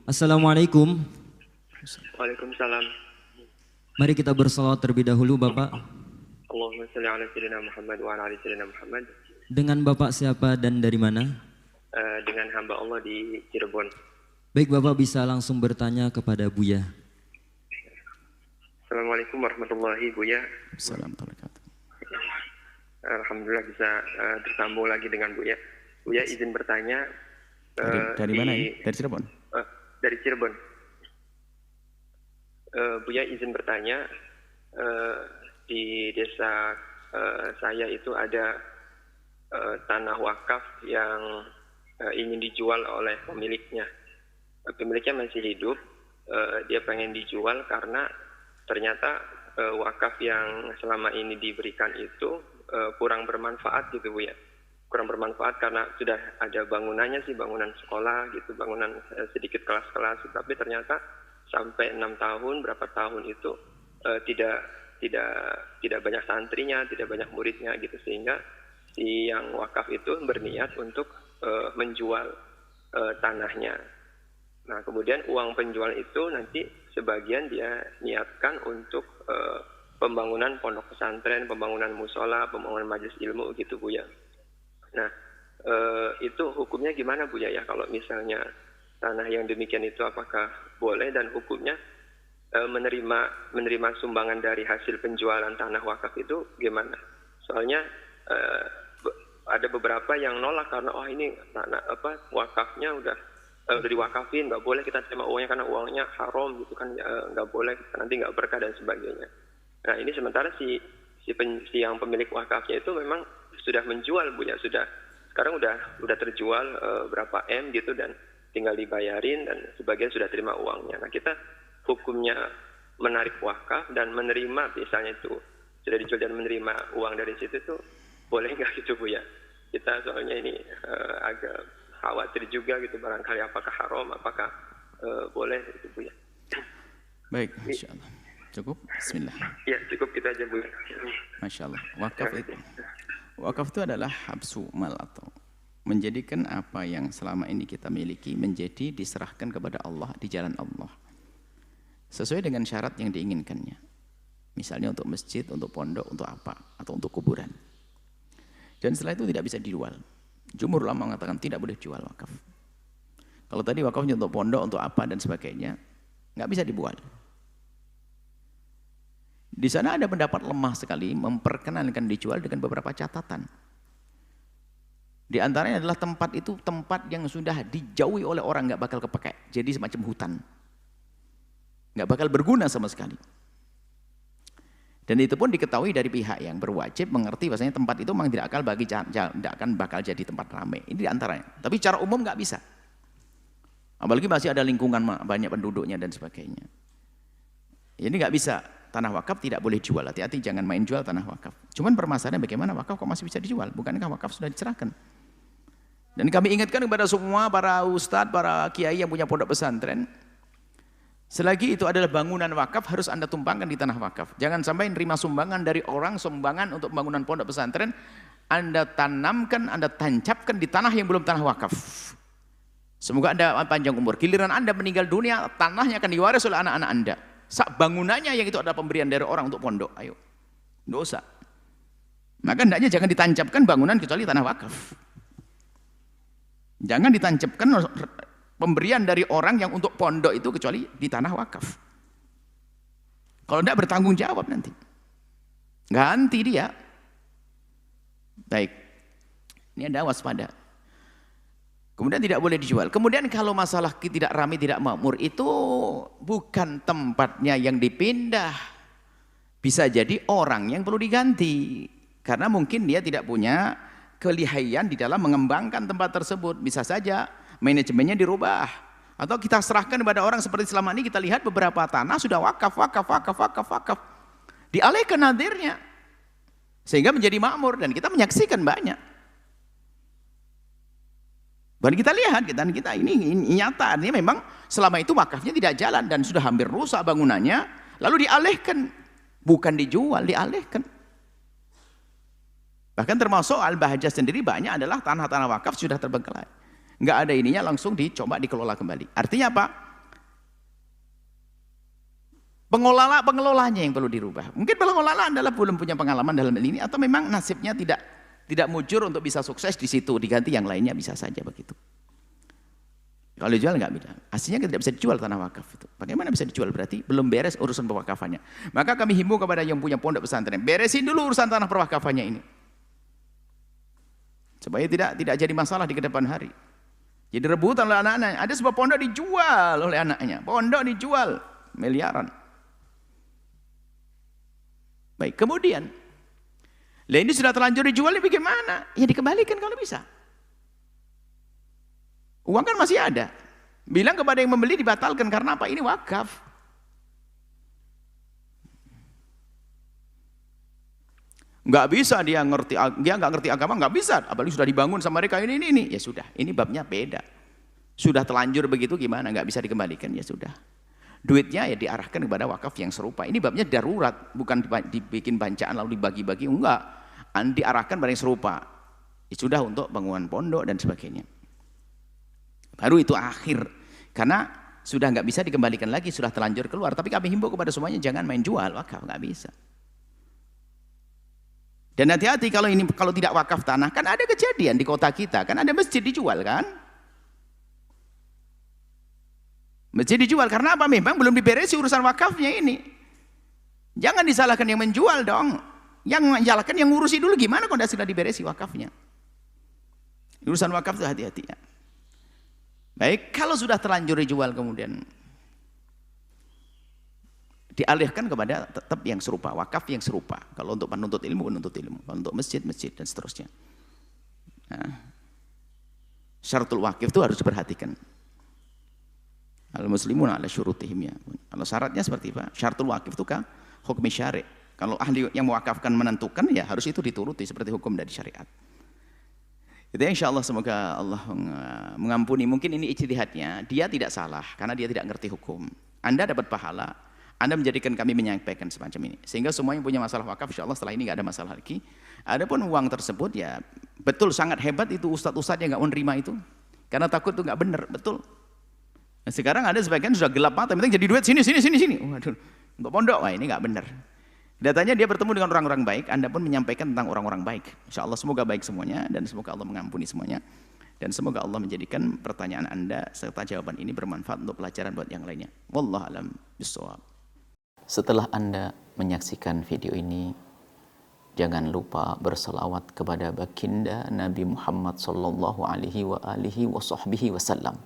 Assalamualaikum. Waalaikumsalam. Mari kita bersalawat terlebih dahulu Bapak. Allahumma shalli ala sayyidina Muhammad wa ala ali sayyidina Muhammad. Dengan Bapak siapa dan dari mana? Dengan hamba Allah di Cirebon. Baik, Bapak bisa langsung bertanya kepada Buya. Assalamualaikum warahmatullahi Buya. Assalamualaikum. Alhamdulillah bisa tersambung lagi dengan Buya. Buya izin bertanya. Dari mana ini? Dari Cirebon? Dari Cirebon. Buya izin bertanya, di desa saya itu ada tanah wakaf yang ingin dijual oleh pemiliknya. Pemiliknya masih hidup, dia pengen dijual karena ternyata wakaf yang selama ini diberikan itu kurang bermanfaat gitu Bu ya. Kurang bermanfaat karena sudah ada bangunannya sih, bangunan sekolah gitu, bangunan sedikit kelas-kelas, tapi ternyata sampai 6 tahun, berapa tahun itu tidak banyak santrinya, tidak banyak muridnya gitu, sehingga si yang wakaf itu berniat untuk menjual tanahnya. Nah, kemudian uang penjual itu nanti sebagian dia niatkan untuk pembangunan pondok pesantren, pembangunan musola, pembangunan majelis ilmu gitu Bu ya. Nah, itu hukumnya gimana Bu ya, kalau misalnya tanah yang demikian itu apakah boleh, dan hukumnya menerima sumbangan dari hasil penjualan tanah wakaf itu gimana? Soalnya ada beberapa yang nolak karena ini tanah wakafnya udah diwakafin, nggak boleh kita terima uangnya karena uangnya haram gitu kan, nggak boleh, nanti nggak berkah dan sebagainya. Nah, ini sementara si yang pemilik wakafnya itu memang sudah menjual Bu ya, sekarang udah terjual berapa M gitu, dan tinggal dibayarin dan sebagian sudah terima uangnya. Nah, kita hukumnya menarik wakaf dan menerima, misalnya itu sudah dijual dan menerima uang dari situ tuh boleh nggak gitu Bu ya? Kita soalnya ini agak khawatir juga gitu, barangkali apakah haram, apakah boleh gitu Bu ya. Baik, Masya Allah. Cukup? Bismillah. Ya, cukup kita aja Bu. Masya Allah. Wakaf itu adalah habsu mal, atau menjadikan apa yang selama ini kita miliki menjadi diserahkan kepada Allah di jalan Allah sesuai dengan syarat yang diinginkannya. Misalnya untuk masjid, untuk pondok, untuk apa, atau untuk kuburan. Dan setelah itu tidak bisa dijual. Jumhur ulama mengatakan tidak boleh jual wakaf. Kalau tadi wakafnya untuk pondok, untuk apa dan sebagainya, nggak bisa dibuat. Di sana ada pendapat lemah sekali memperkenankan dijual dengan beberapa catatan. Di antaranya adalah tempat itu tempat yang sudah dijauhi oleh orang, nggak bakal kepakai, jadi semacam hutan, nggak bakal berguna sama sekali. Dan itu pun diketahui dari pihak yang berwajib mengerti bahasanya tempat itu memang tidak akan bakal jadi tempat ramai. Ini di antaranya. Tapi secara umum nggak bisa. Apalagi masih ada lingkungan banyak penduduknya dan sebagainya. Ini nggak bisa. Tanah wakaf tidak boleh jual. Hati-hati, jangan main jual tanah wakaf. Cuman permasalahannya bagaimana wakaf kok masih bisa dijual? Bukankah wakaf sudah diserahkan? Dan kami ingatkan kepada semua para ustadz, para kiai yang punya pondok pesantren, selagi itu adalah bangunan wakaf harus Anda tumpangkan di tanah wakaf. Jangan sampai nerima sumbangan dari orang, sumbangan untuk bangunan pondok pesantren, Anda tanamkan, Anda tancapkan di tanah yang belum tanah wakaf. Semoga Anda panjang umur. Giliran Anda meninggal dunia, tanahnya akan diwaris oleh anak-anak Anda. Bangunannya yang itu adalah pemberian dari orang untuk pondok. Ayo, dosa. Maka hendaknya jangan ditancapkan bangunan kecuali tanah wakaf. Jangan ditancapkan pemberian dari orang yang untuk pondok itu kecuali di tanah wakaf. Kalau tidak bertanggung jawab nanti. Ganti dia. Baik. Ini Anda waspada. Kemudian tidak boleh dijual. Kemudian kalau masalah tidak ramai, tidak makmur itu bukan tempatnya yang dipindah. Bisa jadi orang yang perlu diganti. Karena mungkin dia tidak punya kelihayan di dalam mengembangkan tempat tersebut. Bisa saja manajemennya dirubah. Atau kita serahkan kepada orang seperti selama ini kita lihat beberapa tanah sudah wakaf. Dialihkan nadirnya. Sehingga menjadi makmur dan kita menyaksikan banyak. Dan kita lihat, kita ini nyata, ini memang selama itu wakafnya tidak jalan dan sudah hampir rusak bangunannya, lalu dialihkan, bukan dijual, dialihkan. Bahkan termasuk Al-Bahjah sendiri banyak adalah tanah-tanah wakaf sudah terbengkalai. Nggak ada ininya langsung dicoba dikelola kembali. Artinya apa? Pengelolanya yang perlu dirubah. Mungkin pengelola adalah belum punya pengalaman dalam hal ini, atau memang nasibnya tidak mujur untuk bisa sukses di situ, diganti yang lainnya, bisa saja begitu. Kalau dijual nggak bisa. Aslinya tidak bisa dijual tanah wakaf itu. Bagaimana bisa dijual? Berarti belum beres urusan pewakafannya. Maka kami himbau kepada yang punya pondok pesantren, beresin dulu urusan tanah pewakafannya ini, supaya tidak jadi masalah di kedepan hari. Jadi rebutan oleh anak-anaknya. Ada sebuah pondok dijual oleh anaknya. Pondok dijual miliaran. Baik, kemudian, lah ini sudah terlanjur dijual, ini bagaimana? Ya dikembalikan kalau bisa. Uang kan masih ada. Bilang kepada yang membeli dibatalkan karena apa? Ini wakaf. Nggak bisa dia nggak ngerti agama, nggak bisa. Apalagi sudah dibangun sama mereka ini. Ya sudah, ini babnya beda. Sudah terlanjur begitu gimana? Nggak bisa dikembalikan, ya sudah. Duitnya ya diarahkan kepada wakaf yang serupa. Ini babnya darurat, bukan dibikin bancaan lalu dibagi-bagi, enggak. Diarahkan pada yang serupa. Ya sudah, untuk bangunan pondok dan sebagainya. Baru itu akhir. Karena sudah nggak bisa dikembalikan lagi, sudah terlanjur keluar. Tapi kami himbau kepada semuanya jangan main jual wakaf, nggak bisa. Dan hati-hati kalau tidak wakaf tanah, kan ada kejadian di kota kita, kan ada masjid dijual kan? Masjid dijual karena apa? Memang belum diberesi urusan wakafnya ini. Jangan disalahkan yang menjual dong. Yang menjalankan yang ngurusi dulu, gimana kalau sudah diberesi wakafnya. Urusan wakaf itu hati-hati ya. Baik, kalau sudah terlanjur dijual kemudian dialihkan kepada tetap yang serupa, wakaf yang serupa. Kalau untuk penuntut ilmu, kalau untuk masjid dan seterusnya. Nah, syaratul wakif itu harus diperhatikan. Al-muslimun ala syurutihim ya. Kalau syaratnya seperti apa? Syaratul wakif itu kan hukum syari'. Kalau ahli yang mewakafkan menentukan, ya harus itu dituruti seperti hukum dari syariat. Itu insyaallah, semoga Allah mengampuni. Mungkin ini ijtihadnya, dia tidak salah karena dia tidak ngerti hukum. Anda dapat pahala, Anda menjadikan kami menyampaikan semacam ini. Sehingga semua yang punya masalah wakaf, insyaallah setelah ini nggak ada masalah lagi. Adapun uang tersebut ya betul sangat hebat itu ustadz-ustadz yang nggak menerima itu. Karena takut itu nggak benar, betul. Nah, sekarang ada sebagian sudah gelap mata, penting jadi duit sini. Waduh, untuk pondok, wah ini nggak benar. Datanya dia bertemu dengan orang-orang baik, Anda pun menyampaikan tentang orang-orang baik. Insya Allah semoga baik semuanya, dan semoga Allah mengampuni semuanya. Dan semoga Allah menjadikan pertanyaan Anda serta jawaban ini bermanfaat untuk pelajaran buat yang lainnya. Wallahu a'lam bishawab. Setelah Anda menyaksikan video ini, jangan lupa berselawat kepada baginda Nabi Muhammad sallallahu alaihi wa alihi wa sahbihi wasallam.